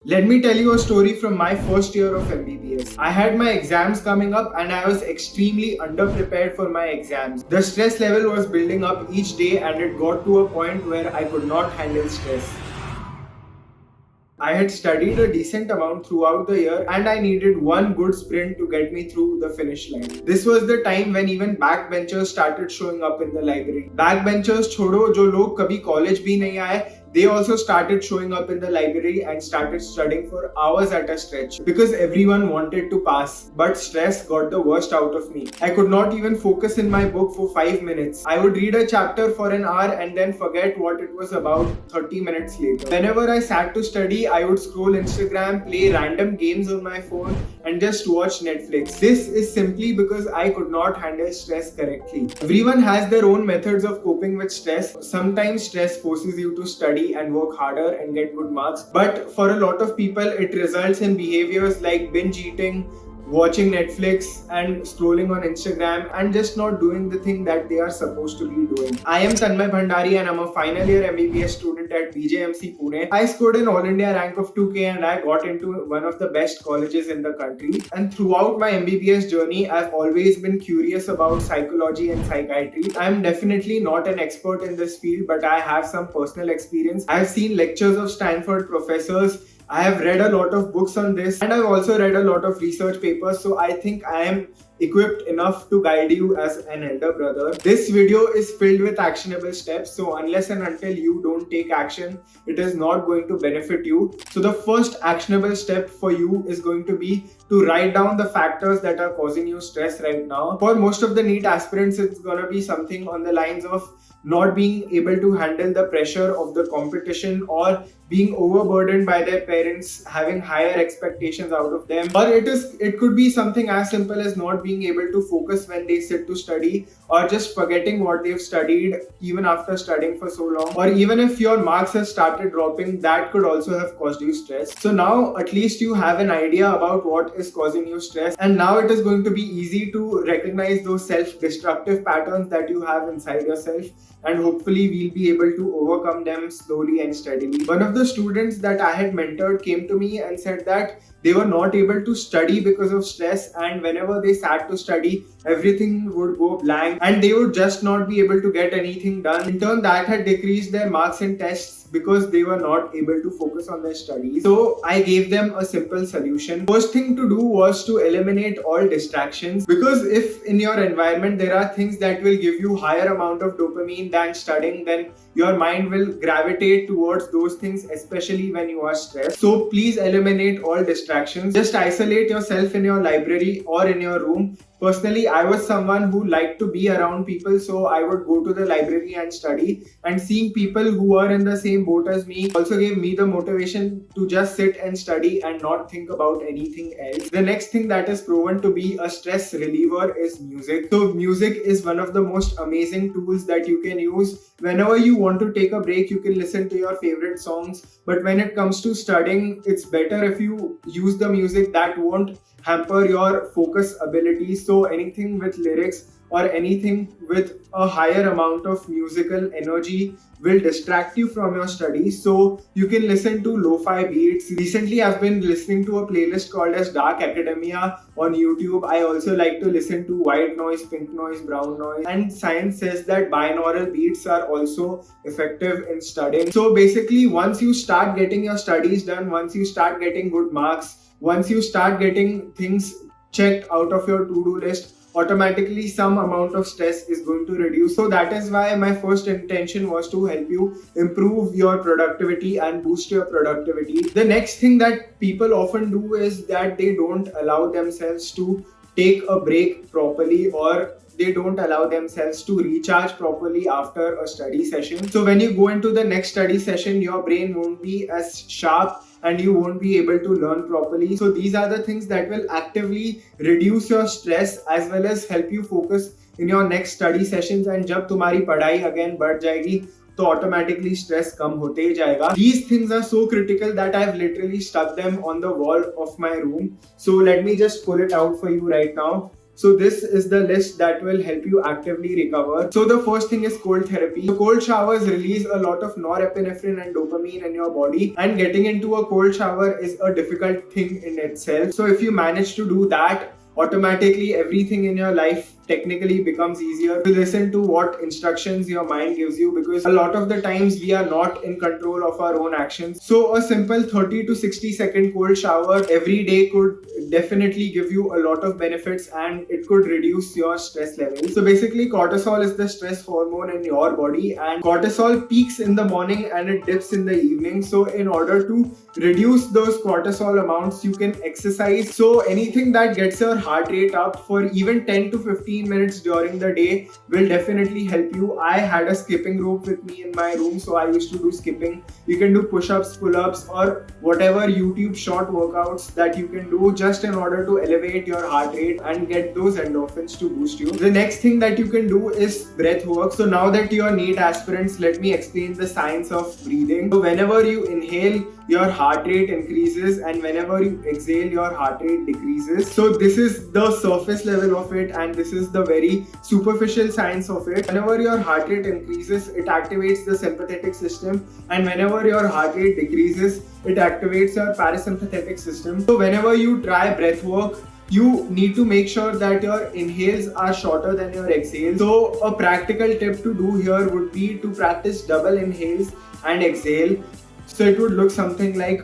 Let me tell you a story from my first year of MBBS. I had my exams coming up and I was extremely underprepared for my exams. The stress level was building up each day and it got to a point where I could not handle stress. I had studied a decent amount throughout the year and I needed one good sprint to get me through the finish line. This was the time when even backbenchers started showing up in the library. Backbenchers छोड़ो जो लोग कभी college भी नहीं आए, they also started showing up in the library and started studying for hours at a stretch because everyone wanted to pass. But stress got the worst out of me. I could not even focus in my book for 5 minutes. I would read a chapter for an hour and then forget what it was about 30 minutes later. Whenever I sat to study, I would scroll Instagram, play random games on my phone and just watch Netflix. This is simply because I could not handle stress correctly. Everyone has their own methods of coping with stress. Sometimes stress forces you to study and work harder and get good marks. But for a lot of people, it results in behaviors like binge eating, watching Netflix and scrolling on Instagram and just not doing the thing that they are supposed to be doing. I am Tanmay Bhandari and I'm a final year MBBS student at BJMC Pune. I scored an All India rank of 2K and I got into one of the best colleges in the country. And throughout my MBBS journey, I've always been curious about psychology and psychiatry. I'm definitely not an expert in this field, but I have some personal experience. I've seen lectures of Stanford professors. I have read a lot of books on this and I've also read a lot of research papers, so I think I am equipped enough to guide you as an elder brother. This video is filled with actionable steps, so unless and until you don't take action, it is not going to benefit you. So the first actionable step for you is going to be to write down the factors that are causing you stress right now. For most of the NEET aspirants, it's gonna be something on the lines of not being able to handle the pressure of the competition or being overburdened by their parents, having higher expectations out of them. Or it could be something as simple as not being able to focus when they sit to study, or just forgetting what they've studied even after studying for so long. Or even if your marks have started dropping, that could also have caused you stress. So now at least you have an idea about what is causing you stress, and now it is going to be easy to recognize those self-destructive patterns that you have inside yourself, and hopefully we'll be able to overcome them slowly and steadily. One of the students that I had mentored came to me and said that they were not able to study because of stress, and whenever they sat to study, everything would go blank and they would just not be able to get anything done. In turn, that had decreased their marks in tests because they were not able to focus on their studies. So I gave them a simple solution. First thing to do was to eliminate all distractions, because if in your environment there are things that will give you higher amount of dopamine than studying, then your mind will gravitate towards those things, especially when you are stressed. So please eliminate all distractions. Just isolate yourself in your library or in your room. Personally, I was someone who liked to be around people, so I would go to the library and study, and seeing people who were in the same boat as me also gave me the motivation to just sit and study and not think about anything else. The next thing that is proven to be a stress reliever is music. So music is one of the most amazing tools that you can use. Whenever you want to take a break, you can listen to your favorite songs, but when it comes to studying, it's better if you use the music that won't hamper your focus abilities. So anything with lyrics or anything with a higher amount of musical energy will distract you from your studies. So you can listen to lo-fi beats. Recently, I've been listening to a playlist called as Dark Academia on YouTube. I also like to listen to white noise, pink noise, brown noise. And science says that binaural beats are also effective in studying. So basically, once you start getting your studies done, once you start getting good marks, once you start getting things checked out of your to-do list, automatically some amount of stress is going to reduce. So that is why my first intention was to help you improve your productivity and boost your productivity. The next thing that people often do is that they don't allow themselves to take a break properly, or they don't allow themselves to recharge properly after a study session. So when you go into the next study session, your brain won't be as sharp and you won't be able to learn properly. So these are the things that will actively reduce your stress as well as help you focus in your next study sessions. And जब तुम्हारी पढ़ाई again बढ़ जाएगी, तो automatically stress कम होते ही जाएगा. These things are so critical that I've literally stuck them on the wall of my room. So let me just pull it out for you right now. So this is the list that will help you actively recover. So the first thing is cold therapy. So cold showers release a lot of norepinephrine and dopamine in your body, and getting into a cold shower is a difficult thing in itself. So if you manage to do that, automatically everything in your life technically becomes easier. To listen to what instructions your mind gives you, because a lot of the times we are not in control of our own actions. So a simple 30 to 60 second cold shower every day could definitely give you a lot of benefits, and it could reduce your stress level. So basically cortisol is the stress hormone in your body, and cortisol peaks in the morning and it dips in the evening. So in order to reduce those cortisol amounts, you can exercise. So anything that gets your heart rate up for even 10 to 15 minutes during the day will definitely help you. I had a skipping rope with me in my room, so I used to do skipping. You can do push-ups, pull-ups, or whatever YouTube short workouts that you can do just in order to elevate your heart rate and get those endorphins to boost you. The next thing that you can do is breath work. So now that you are NEET aspirants, let me explain the science of breathing. So whenever you inhale, your heart rate increases, and whenever you exhale, your heart rate decreases. So this is the surface level of it, and this is the very superficial science of it. Whenever your heart rate increases, it activates the sympathetic system, and whenever your heart rate decreases, it activates your parasympathetic system. So whenever you try breath work, you need to make sure that your inhales are shorter than your exhales. So a practical tip to do here would be to practice double inhales and exhale. So it would look something like.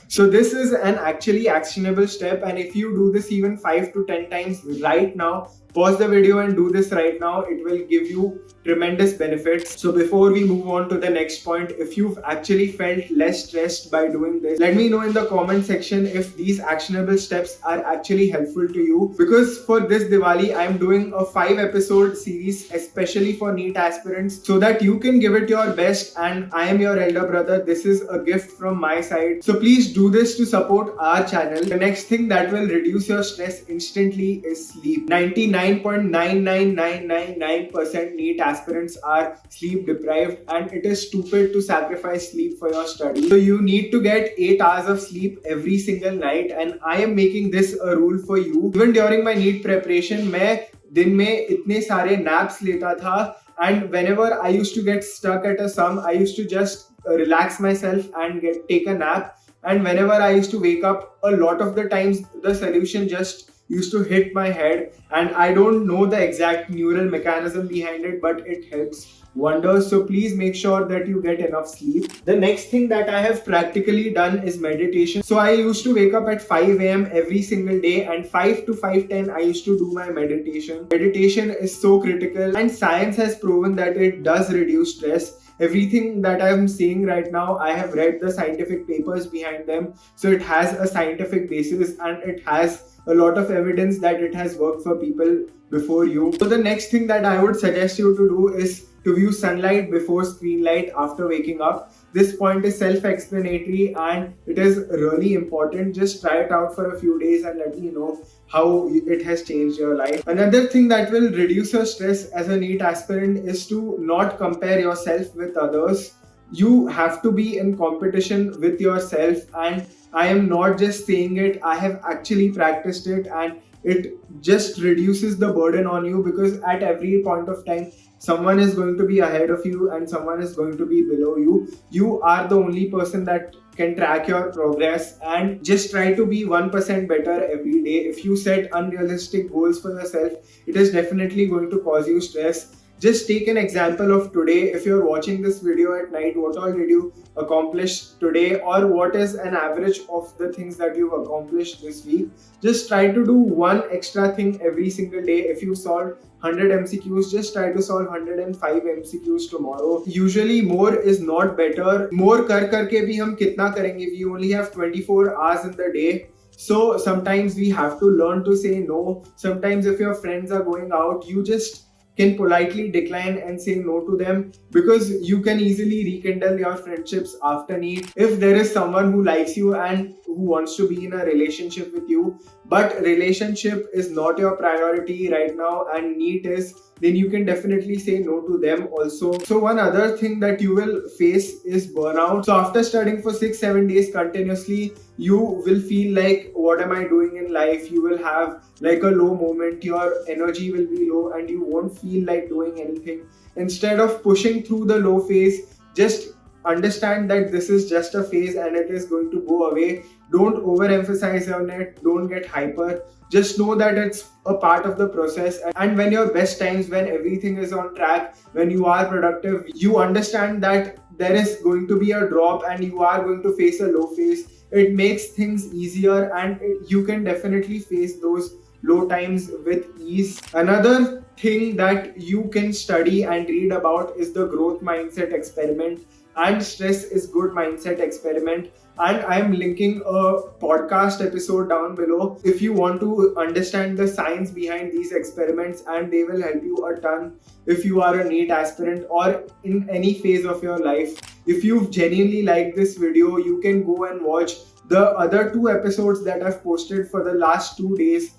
So this is an actually actionable step, and if you do this even 5 to 10 times right now, pause the video and do this right now, it will give you tremendous benefits. So before we move on to the next point, if you've actually felt less stressed by doing this, let me know in the comment section if these actionable steps are actually helpful to you. Because for this Diwali, I'm doing a 5-episode series especially for NEET aspirants, so that you can give it your best, and I am your elder brother. This is a gift from my side. So please do this to support our channel. The next thing that will reduce your stress instantly is sleep. 99.99999% NEET aspirants are sleep deprived, and it is stupid to sacrifice sleep for your study. So you need to get 8 hours of sleep every single night, and I am making this a rule for you. Even during my NEET preparation, मैं दिन में इतने सारे naps लेता था, and whenever I used to get stuck at a sum, I used to just relax myself and take a nap. And whenever I used to wake up, a lot of the times the solution just used to hit my head, and I don't know the exact neural mechanism behind it, but it helps wonders. So please make sure that you get enough sleep. The next thing that I have practically done is meditation. So I used to wake up at 5 a.m. every single day, and 5 to 5:10 I used to do my meditation. Meditation is so critical, and science has proven that it does reduce stress. Everything that I'm saying right now, I have read the scientific papers behind them. So it has a scientific basis, and it has a lot of evidence that it has worked for people before you. So the next thing that I would suggest you to do is to view sunlight before screen light after waking up. This point is self-explanatory, and it is really important. Just try it out for a few days and let me know how it has changed your life. Another thing that will reduce your stress as a NEET aspirant is to not compare yourself with others. You have to be in competition with yourself, and I am not just saying it, I have actually practiced it, and it just reduces the burden on you, because at every point of time someone is going to be ahead of you and someone is going to be below you. You are the only person that can track your progress, and just try to be 1% better every day. If you set unrealistic goals for yourself, it is definitely going to cause you stress. Just take an example of today. If you're watching this video at night, what all did you accomplish today, or what is an average of the things that you've accomplished this week? Just try to do one extra thing every single day. If you solved 100 MCQs, just try to solve 105 MCQs tomorrow. Usually more is not better. More कर करके भी हम कितना करेंगे? We only have 24 hours in the day. So sometimes we have to learn to say no. Sometimes if your friends are going out, you just can politely decline and say no to them, because you can easily rekindle your friendships after NEET. If there is someone who likes you and who wants to be in a relationship with you, but relationship is not your priority right now and NEET is, then you can definitely say no to them also. So one other thing that you will face is burnout. So after studying for 6-7 days continuously, you will feel like, what am I doing in life? You will have like a low moment, your energy will be low and you won't feel like doing anything. Instead of pushing through the low phase, just understand that this is just a phase and it is going to go away. Don't overemphasize on it, don't get hyper. Just know that it's a part of the process, and when your best times, when everything is on track, when you are productive, you understand that there is going to be a drop and you are going to face a low phase. It makes things easier and you can definitely face those low times with ease. Another thing that you can study and read about is the growth mindset experiment and stress is good mindset experiment, and I am linking a podcast episode down below if you want to understand the science behind these experiments, and they will help you a ton if you are a NEET aspirant or in any phase of your life. If you've genuinely liked this video, you can go and watch the other 2 episodes that I've posted for the last 2 days,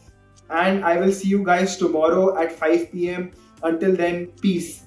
and I will see you guys tomorrow at 5 p.m. Until then, peace.